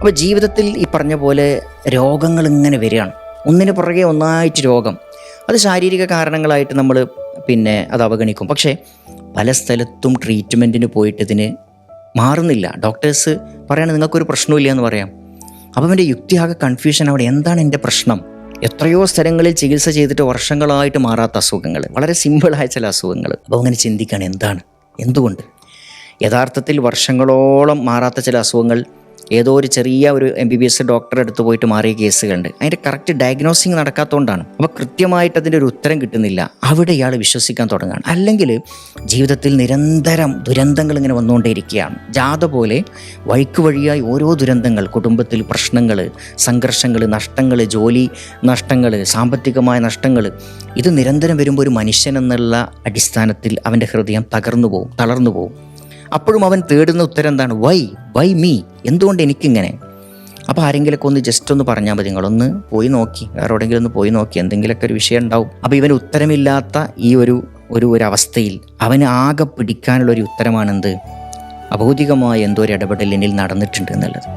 അപ്പോൾ ജീവിതത്തിൽ ഈ പറഞ്ഞ പോലെ രോഗങ്ങൾ ഇങ്ങനെ വരികയാണ്, ഒന്നിന് പുറകെ ഒന്നായിട്ട് രോഗം. അത് ശാരീരിക കാരണങ്ങളായിട്ട് നമ്മൾ അത് അവഗണിക്കും. പക്ഷേ പല സ്ഥലത്തും ട്രീറ്റ്മെൻറ്റിന് പോയിട്ട് ഇതിന് മാറുന്നില്ല. ഡോക്ടേഴ്സ് പറയണത് നിങ്ങൾക്കൊരു പ്രശ്നമില്ല എന്ന് പറയാം. അപ്പം എൻ്റെ യുക്തിയാകെ കൺഫ്യൂഷൻ അവിടെ. എന്താണ് എൻ്റെ പ്രശ്നം? എത്രയോ സ്ഥലങ്ങളിൽ ചികിത്സ ചെയ്തിട്ട് വർഷങ്ങളായിട്ട് മാറാത്ത അസുഖങ്ങൾ, വളരെ സിമ്പിളായ ചില അസുഖങ്ങൾ. അപ്പോൾ അങ്ങനെ ചിന്തിക്കുകയാണ്, എന്തുകൊണ്ട്? യഥാർത്ഥത്തിൽ വർഷങ്ങളോളം മാറാത്ത ചില അസുഖങ്ങൾ ഏതോ ഒരു ചെറിയ ഒരു MBBS ഡോക്ടറെ അടുത്ത് പോയിട്ട് മാറിയ കേസുകളുണ്ട്. അതിൻ്റെ കറക്റ്റ് ഡയഗ്നോസിങ് നടക്കാത്തതുകൊണ്ടാണ്. അപ്പോൾ കൃത്യമായിട്ട് അതിൻ്റെ ഒരു ഉത്തരം കിട്ടുന്നില്ല. അവിടെ ഇയാൾ വിശ്വസിക്കാൻ തുടങ്ങുകയാണ്. അല്ലെങ്കിൽ ജീവിതത്തിൽ നിരന്തരം ദുരന്തങ്ങൾ ഇങ്ങനെ വന്നുകൊണ്ടേയിരിക്കുകയാണ്. ജാഥ പോലെ വഴിക്ക് വഴിയായി ഓരോ ദുരന്തങ്ങൾ, കുടുംബത്തിൽ പ്രശ്നങ്ങൾ, സംഘർഷങ്ങൾ, നഷ്ടങ്ങൾ, ജോലി നഷ്ടങ്ങൾ, സാമ്പത്തികമായ നഷ്ടങ്ങൾ, ഇത് നിരന്തരം വരുമ്പോൾ ഒരു മനുഷ്യൻ എന്നുള്ള അടിസ്ഥാനത്തിൽ അവൻ്റെ ഹൃദയം തളർന്നു പോകും. അപ്പോഴും അവൻ തേടുന്ന ഉത്തരം എന്താണ്? Y me? എന്തുകൊണ്ട് എനിക്കിങ്ങനെ? അപ്പോൾ ആരെങ്കിലൊക്കെ ഒന്ന് ജസ്റ്റ് ഒന്ന് പറഞ്ഞാൽ മതി, നിങ്ങളൊന്ന് പോയി നോക്കി, വേറെ എവിടെയെങ്കിലും ഒന്ന് പോയി നോക്കി, എന്തെങ്കിലുമൊക്കെ ഒരു വിഷയം ഉണ്ടാവും. അപ്പോൾ ഇവന് ഉത്തരമില്ലാത്ത ഈ ഒരു അവസ്ഥയിൽ അവന് ആകെ പിടിക്കാനുള്ളൊരു ഉത്തരമാണെന്ത്? അഭൗതികമായ എന്തോ ഒരു ഇടപെടൽ എന്നിൽ നടന്നിട്ടുണ്ട് എന്നുള്ളത്.